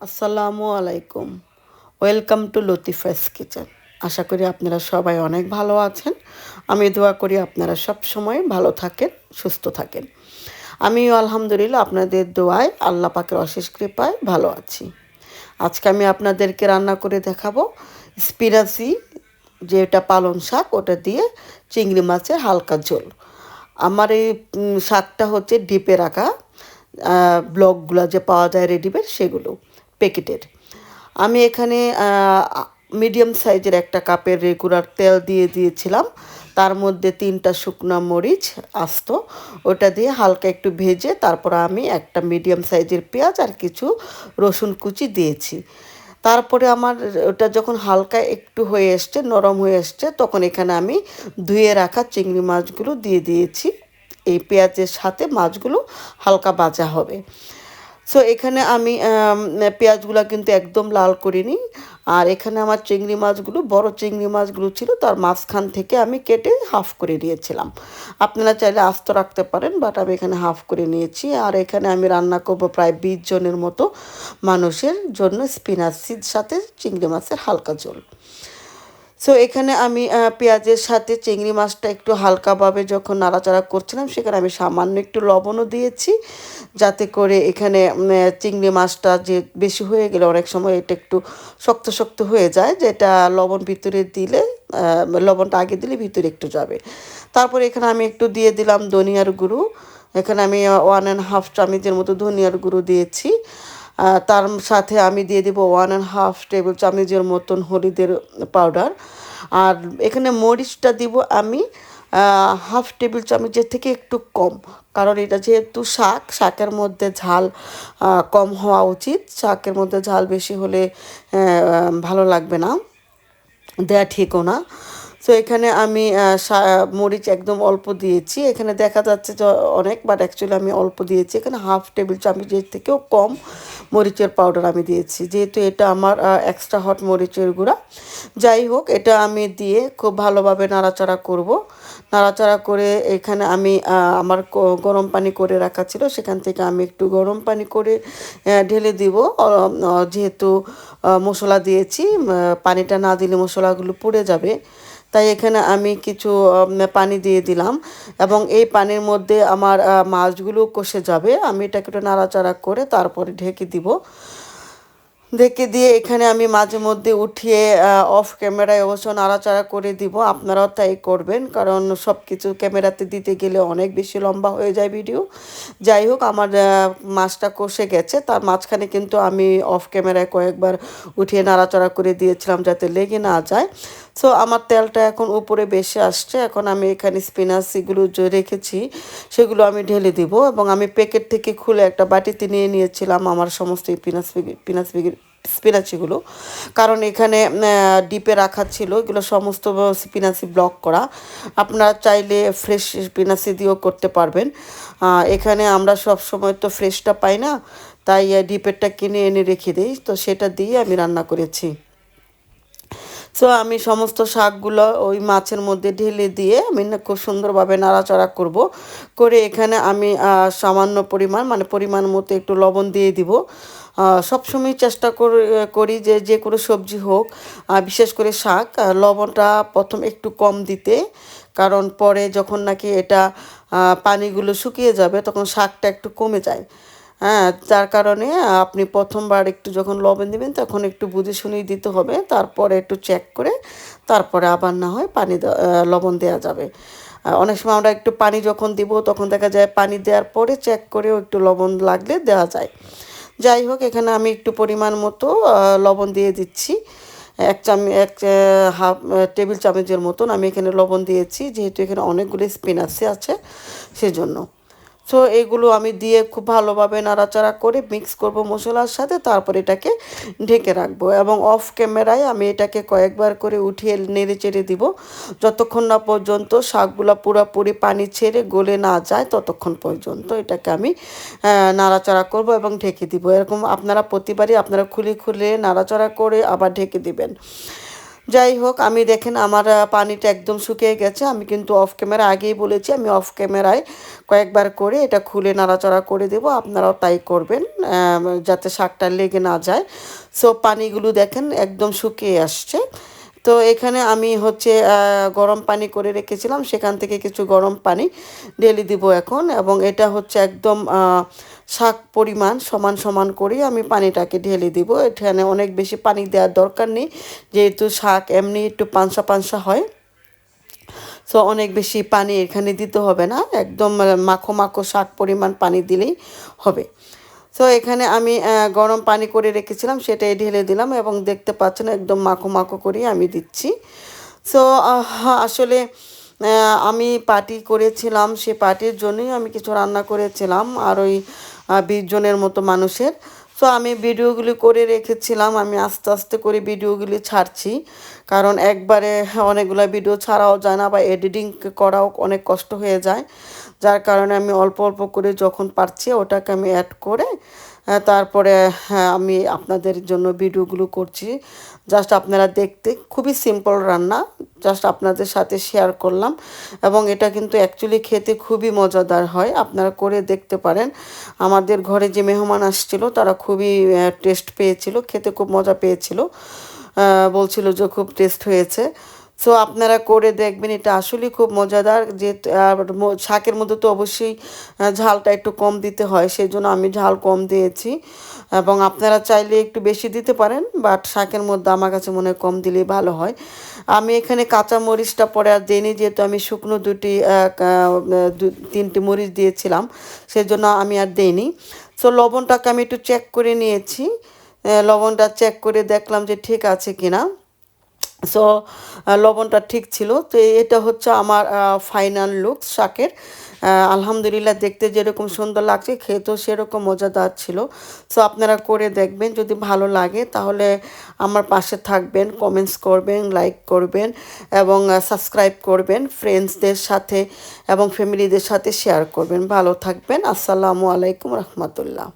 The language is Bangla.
আসসালামু আলাইকুম। Welcome to Latifa's kitchen. আশা করি আপনারা সবাই অনেক ভালো আছেন। আমি দোয়া করি আপনারা সব সময় ভালো থাকেন, সুস্থ থাকেন। আমিও আলহামদুলিল্লাহ আপনাদের দোয়ায় আল্লাহ পাকের অশেষ কৃপায় ভালো আছি। আজকে আমি আপনাদেরকে রান্না করে দেখাবো স্পিনাচি, যেটা পালং শাক, ওটা দিয়ে চিংড়ি মাছের হালকা ঝোল। আমার এই শাকটা হচ্ছে ডিপে রাখা, ব্লকগুলো যে পাওয়া যায় রেডিমেড, সেগুলো প্যাকেটের। আমি এখানে মিডিয়াম সাইজের একটা কাপের রেগুলার তেল দিয়ে দিয়েছিলাম। তার মধ্যে 3টা শুকনো মরিচ আস্ত, ওটা দিয়ে হালকা একটু ভেজে তারপর আমি একটা মিডিয়াম সাইজের পেঁয়াজ আর কিছু রসুন কুচি দিয়েছি। তারপরে আমার ওটা যখন হালকা একটু হয়ে এসছে, নরম হয়ে এসছে, তখন এখানে আমি ধুয়ে রাখা চিংড়ি মাছগুলো দিয়ে দিয়েছি। এই পেঁয়াজের সাথে মাছগুলো হালকা ভাজা হবে। সো এখানে আমি পেঁয়াজগুলো কিন্তু একদম লাল করিনি। আর এখানে আমার চিংড়ি মাছগুলো, বড় চিংড়ি মাছগুলো ছিল, তার মাঝখান থেকে আমি কেটে হাফ করে নিয়েছিলাম। আপনারা চাইলে আস্ত রাখতে পারেন, বাট আমি এখানে হাফ করে নিয়েছি। আর এখানে আমি রান্না করব প্রায় 20 জনের মতো মানুষের জন্য স্পিনাচির সাথে চিংড়ি মাছের হালকা ঝোল। সো এখানে আমি পেঁয়াজের সাথে চিংড়ি মাছটা একটু হালকাভাবে যখন নাড়াচাড়া করছিলাম, সেখানে আমি সামান্য একটু লবণও দিয়েছি, যাতে করে এখানে চিংড়ি মাছটা যে বেশি হয়ে গেলে অনেক সময় এটা একটু শক্ত শক্ত হয়ে যায়, যেটা লবণ ভিতরে দিলে, লবণটা আগে দিলে ভিতরে একটু যাবে। তারপর এখানে আমি একটু দিয়ে দিলাম ধনিয়ার গুঁড়ো। এখানে আমি 1.5 চামচের মতো ধনিয়ার গুঁড়ো দিয়েছি। তার সাথে আমি দিয়ে দেবো 1.5 টেবিল চামচের মতন হলুদের পাউডার। আর এখানে মরিচটা দিব আমি হাফ টেবিল চামচের থেকে একটু কম, কারণ এটা যেহেতু শাক, শাকের মধ্যে ঝাল কম হওয়া উচিত। শাকের মধ্যে ঝাল বেশি হলে ভালো লাগবে না, দেয়া ঠিকও না। সো এখানে আমি মরিচ একদম অল্প দিয়েছি। এখানে দেখা যাচ্ছে যে অনেক, বাট অ্যাকচুয়ালি আমি অল্প দিয়েছি। এখানে হাফ টেবিল চামচের থেকেও কম মরিচের পাউডার আমি দিয়েছি, যেহেতু এটা আমার এক্সট্রা হট মরিচের গুঁড়া। যাই হোক, এটা আমি দিয়ে খুব ভালোভাবে নাড়াচাড়া করব। নাড়াচাড়া করে এখানে আমি আমার গরম পানি করে রাখা ছিল, সেখান থেকে আমি একটু গরম পানি করে ঢেলে দিব। যেহেতু মশলা দিয়েছি, পানিটা না দিলে মশলাগুলো পুড়ে যাবে, তাই এখানে আমি কিছু পানি দিয়ে দিলাম। এবং এই পানির মধ্যে আমার মাছগুলো কষে যাবে। আমি এটাকে একটু নাড়াচাড়া করে তারপরে ঢেকে দিব। ঢেকে দিয়ে এখানে আমি মাঝে মধ্যে উঠিয়ে অফ ক্যামেরায় অবশ্য নাড়াচাড়া করে দিব। আপনারাও তাই করবেন, কারণ সব কিছু ক্যামেরাতে দিতে গেলে অনেক বেশি লম্বা হয়ে যায় ভিডিও। যাই হোক, আমার মাছটা কষে গেছে, তার মাঝখানে কিন্তু আমি অফ ক্যামেরায় কয়েকবার উঠিয়ে নাড়াচাড়া করে দিয়েছিলাম যাতে লেগে না যায়। সো আমার তেলটা এখন উপরে বেশি আসছে। এখন আমি এখানে স্পিনাচিগুলো যে রেখেছি সেগুলো আমি ঢেলে দিব। এবং আমি প্যাকেট থেকে খুলে একটা বাটিতে নিয়ে নিয়েছিলাম আমার সমস্ত স্পিনাচিগুলো, কারণ এখানে ডিপে রাখা ছিল, এগুলো সমস্ত স্পিনাচি ব্লক করা। আপনারা চাইলে ফ্রেশ স্পিনাচি দিয়েও করতে পারবেন। এখানে আমরা সব সময় তো ফ্রেশটা পাই না, তাই ডিপেরটা কিনে এনে রেখে দিই, তো সেটা দিয়ে আমি রান্না করেছি। সো আমি সমস্ত শাকগুলো ওই মাছের মধ্যে ঢেলে দিয়ে আমি না খুব সুন্দরভাবে নাড়াচাড়া করব। করে এখানে আমি সামান্য পরিমাণ, মানে পরিমাণ মতো একটু লবণ দিয়ে দিব। সবসময় চেষ্টা করি যে যে কোনো সবজি হোক, বিশেষ করে শাক, লবণটা প্রথম একটু কম দিতে, কারণ পরে যখন নাকি এটা পানিগুলো শুকিয়ে যাবে তখন শাকটা একটু কমে যায়। হ্যাঁ, যার কারণে আপনি প্রথমবার একটু যখন লবণ দিবেন তখন একটু বুঝে শুনেই দিতে হবে, তারপরে একটু চেক করে তারপরে আবার না হয় লবণ দেওয়া যাবে। অনেক সময় আমরা একটু পানি যখন দিব তখন দেখা যায় পানি দেওয়ার পরে চেক করেও একটু লবণ লাগলে দেওয়া যায়। যাই হোক, এখানে আমি একটু পরিমাণ মতো লবণ দিয়ে দিচ্ছি। এক হাফ টেবিল চামচের মতন আমি এখানে লবণ দিয়েছি, যেহেতু এখানে অনেকগুলো স্পিনাচি আছে সেজন্য। সো এগুলো আমি দিয়ে খুব ভালোভাবে নাড়াচাড়া করে মিক্স করব মশলার সাথে, তারপর এটাকে ঢেকে রাখবো। এবং অফ ক্যামেরায় আমি এটাকে কয়েকবার করে উঠিয়ে নেড়ে চেড়ে দিব, যতক্ষণ না পর্যন্ত শাকগুলো পুরোপুরি পানি ছেড়ে গলে না যায়, ততক্ষণ পর্যন্ত এটাকে আমি নাড়াচাড়া করব এবং ঢেকে দিব। এরকম আপনারা প্রতিবারই আপনারা খুলে খুলে নাড়াচাড়া করে আবার ঢেকে দিবেন। যাই হোক, আমি দেখেন আমার পানিটা একদম শুকিয়ে গেছে। আমি কিন্তু অফ ক্যামেরা আগেই বলেছি, আমি অফ ক্যামেরায় কয়েকবার করে এটা খুলে নাড়াচাড়া করে দেবো। আপনারাও তাই করবেন, যাতে শাকটা লেগে না যায়। সো পানিগুলো দেখেন একদম শুকিয়ে আসছে। তো এখানে আমি হচ্ছে গরম পানি করে রেখেছিলাম, সেখান থেকে কিছু গরম পানি ঢেলে দিব এখন। এবং এটা হচ্ছে একদম শাক পরিমাণ সমান সমান করেই আমি পানিটাকে ঢেলে দিব। এখানে অনেক বেশি পানি দেওয়ার দরকার নেই, যেহেতু শাক এমনি একটু পানসা পানসা হয়। সো অনেক বেশি পানি এখানে দিতে হবে না, একদম মাখো মাখো শাক পরিমাণ পানি দিলেই হবে। সো এখানে আমি গরম পানি করে রেখেছিলাম, সেটাই ঢেলে দিলাম এবং দেখতে পাচ্ছেন একদম মাখো মাখো করেই আমি দিচ্ছি। সো আসলে আমি পার্টি করেছিলাম, সে পার্টির জন্যই আমি কিছু রান্না করেছিলাম আর ওই 20 জনের মতো মানুষের। সো আমি ভিডিওগুলি করে রেখেছিলাম, আমি আস্তে আস্তে করে ভিডিওগুলি ছাড়ছি, কারণ একবারে অনেকগুলো ভিডিও ছাড়াও যায় না বা এডিটিং করাও অনেক কষ্ট হয়ে যায়। যার কারণে আমি অল্প অল্প করে যখন পারছি ওটাকে আমি অ্যাড করে তারপরে আমি আপনাদের জন্য ভিডিওগুলো করছি। জাস্ট আপনারা দেখতে খুবই সিম্পল রান্না, জাস্ট আপনাদের সাথে শেয়ার করলাম। এবং এটা কিন্তু অ্যাকচুয়ালি খেতে খুবই মজাদার হয়, আপনারা করে দেখতে পারেন। আমাদের ঘরে যে মেহমান আসছিল তারা খুবই টেস্ট পেয়েছিল, খেতে খুব মজা পেয়েছিল, বলছিল যে খুব টেস্ট হয়েছে। সো আপনারা করে দেখবেন, এটা আসলেই খুব মজাদার। যে শাকের মধ্যে তো অবশ্যই ঝালটা একটু কম দিতে হয়, সেই জন্য আমি ঝাল কম দিয়েছি। এবং আপনারা চাইলে একটু বেশি দিতে পারেন, বাট শাকের মধ্যে আমার কাছে মনে হয় কম দিলেই ভালো হয়। আমি এখানে কাঁচা মরিচটা পরে আর দিইনি, যেহেতু আমি শুকনো তিনটি মরিচ দিয়েছিলাম, সেজন্য আমি আর দিইনি। সো লবণটাকে আমি একটু চেক করে নিয়েছি, লবণটা চেক করে দেখলাম যে ঠিক আছে কিনা। সো লবণটা ঠিক ছিল। তো এটা হচ্ছে আমার ফাইনাল লুক শাকের। আলহামদুলিল্লাহ, দেখতে যেরকম সুন্দর লাগছে খেতেও সেরকম মজাদার ছিল। সো আপনারা করে দেখবেন, যদি ভালো লাগে তাহলে আমার পাশে থাকবেন, কমেন্টস করবেন, লাইক করবেন এবং সাবস্ক্রাইব করবেন, ফ্রেন্ডসদের সাথে এবং ফ্যামিলিদের সাথে শেয়ার করবেন। ভালো থাকবেন। আসসালামু আলাইকুম রহমতুল্লাহ।